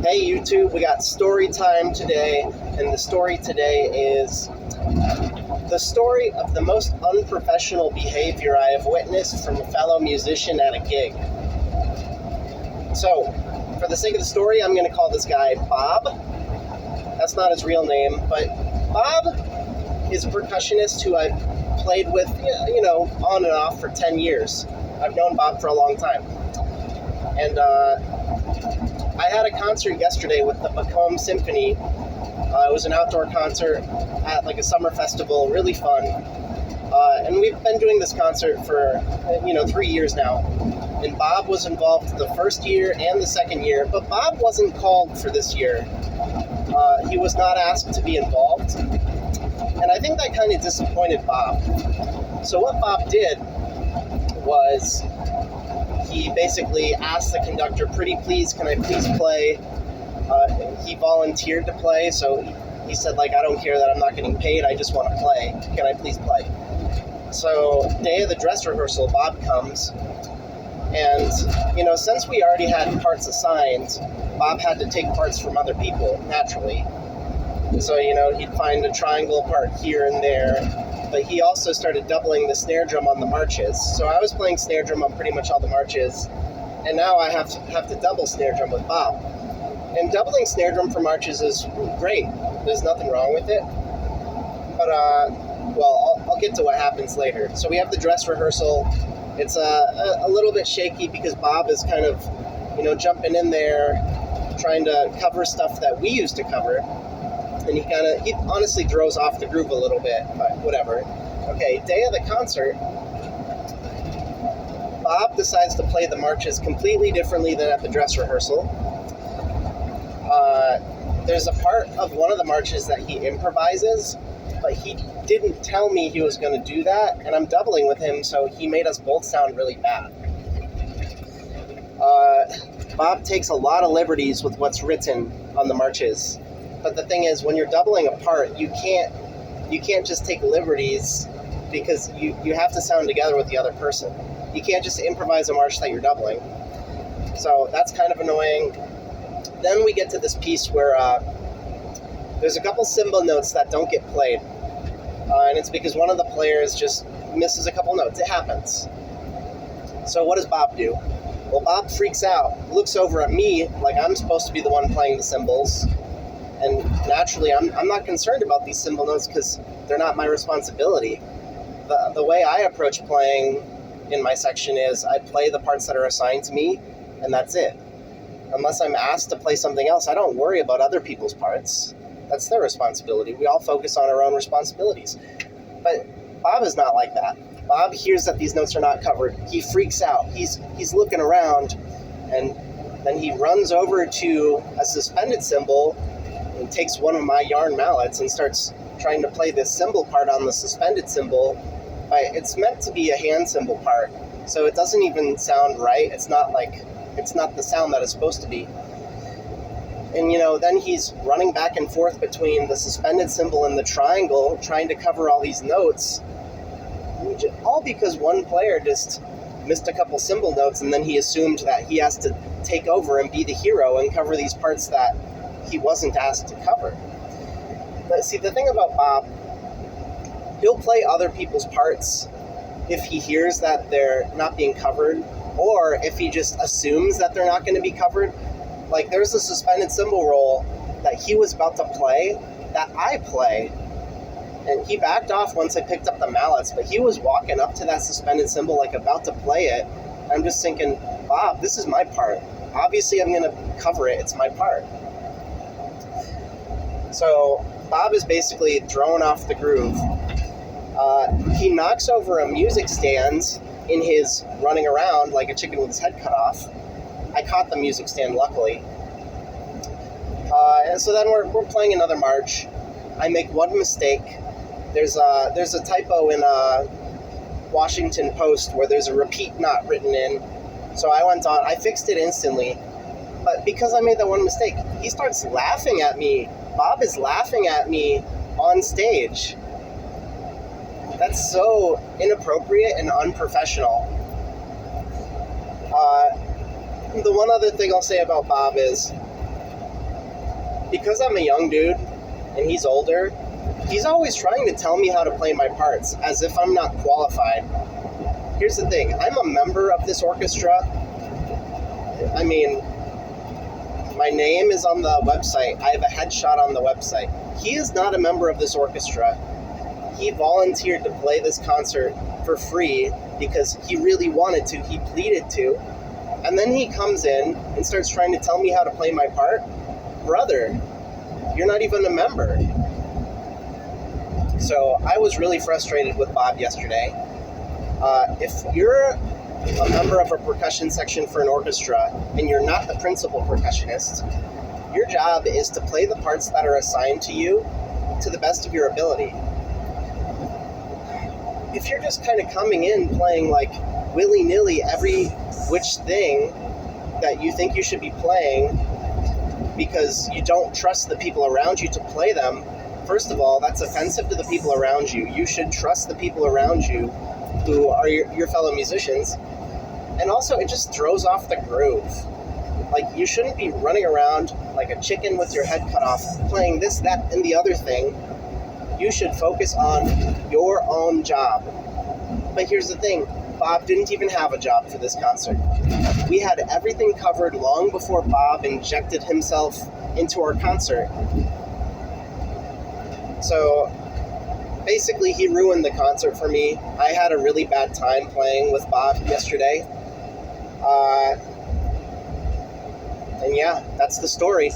Hey YouTube, we got story time today, and the story today is the story of the most unprofessional behavior I have witnessed from a fellow musician at a gig. So, for the sake of the story, I'm going to call this guy Bob. That's not his real name, but Bob is a percussionist who I've played with, on and off for 10 years. I've known Bob for a long time. And I had a concert yesterday with the Macomb Symphony. It was an outdoor concert at like a summer festival, really fun. And we've been doing this concert for, 3 years now. And Bob was involved the first year and the second year, but Bob wasn't called for this year. He was not asked to be involved. And I think that kind of disappointed Bob. So what Bob did was he basically asked the conductor, pretty please, can I please play? He volunteered to play, so he said, I don't care that I'm not getting paid, I just want to play. Can I please play? So, day of the dress rehearsal, Bob comes, and, since we already had parts assigned, Bob had to take parts from other people, naturally. So, he'd find a triangle part here and there, but he also started doubling the snare drum on the marches. So I was playing snare drum on pretty much all the marches, and now I have to double snare drum with Bob. And doubling snare drum for marches is great. There's nothing wrong with it. But, I'll get to what happens later. So we have the dress rehearsal. It's a little bit shaky because Bob is kind of, jumping in there, trying to cover stuff that we used to cover. And he honestly throws off the groove a little bit, but whatever. Okay, day of the concert, Bob decides to play the marches completely differently than at the dress rehearsal. There's a part of one of the marches that he improvises, but he didn't tell me he was going to do that, and I'm doubling with him, so he made us both sound really bad. Bob takes a lot of liberties with what's written on the marches. But the thing is, when you're doubling a part, you can't just take liberties because you have to sound together with the other person. You can't just improvise a march that you're doubling. So that's kind of annoying. Then we get to this piece where there's a couple cymbal notes that don't get played. And it's because one of the players just misses a couple notes. It happens. So what does Bob do? Well, Bob freaks out, looks over at me like I'm supposed to be the one playing the cymbals. And naturally, I'm not concerned about these cymbal notes because they're not my responsibility. The way I approach playing in my section is I play the parts that are assigned to me, and that's it. Unless I'm asked to play something else, I don't worry about other people's parts. That's their responsibility. We all focus on our own responsibilities. But Bob is not like that. Bob hears that these notes are not covered. He freaks out. He's looking around, and then he runs over to a suspended cymbal and takes one of my yarn mallets and starts trying to play this cymbal part on the suspended cymbal. It's meant to be a hand cymbal part, so it doesn't even sound right. It's not the sound that it's supposed to be. And then he's running back and forth between the suspended cymbal and the triangle, trying to cover all these notes, all because one player just missed a couple cymbal notes, and then he assumed that he has to take over and be the hero and cover these parts that he wasn't asked to cover. But see, the thing about Bob, he'll play other people's parts if he hears that they're not being covered, or if he just assumes that they're not going to be covered. Like, there's a suspended cymbal roll that he was about to play that I play, and he backed off once I picked up the mallets, but he was walking up to that suspended cymbal, about to play it. I'm just thinking, Bob, this is my part. Obviously, I'm going to cover it. It's my part. So Bob is basically thrown off the groove. He knocks over a music stand in his running around like a chicken with his head cut off. I caught the music stand, luckily. And so then we're playing another march. I make one mistake. There's a typo in Washington Post where there's a repeat not written in. So I went on. I fixed it instantly. But because I made that one mistake, he starts laughing at me. Bob is laughing at me on stage. That's so inappropriate and unprofessional. The one other thing I'll say about Bob is because I'm a young dude and he's older, he's always trying to tell me how to play my parts as if I'm not qualified. Here's the thing, I'm a member of this orchestra. I mean, my name is on the website. I have a headshot on the website. He is not a member of this orchestra. He volunteered to play this concert for free because he really wanted to. He pleaded to. And then he comes in and starts trying to tell me how to play my part. Brother, you're not even a member. So I was really frustrated with Bob yesterday. If you're a member of a percussion section for an orchestra and you're not the principal percussionist, your job is to play the parts that are assigned to you to the best of your ability. If you're just kind of coming in playing like willy-nilly every which thing that you think you should be playing because you don't trust the people around you to play them, first of all, that's offensive to the people around you. You should trust the people around you who are your fellow musicians. And also, it just throws off the groove. Like, you shouldn't be running around like a chicken with your head cut off, playing this, that, and the other thing. You should focus on your own job. But here's the thing, Bob didn't even have a job for this concert. We had everything covered long before Bob injected himself into our concert. So basically, he ruined the concert for me. I had a really bad time playing with Bob yesterday. And yeah, that's the story.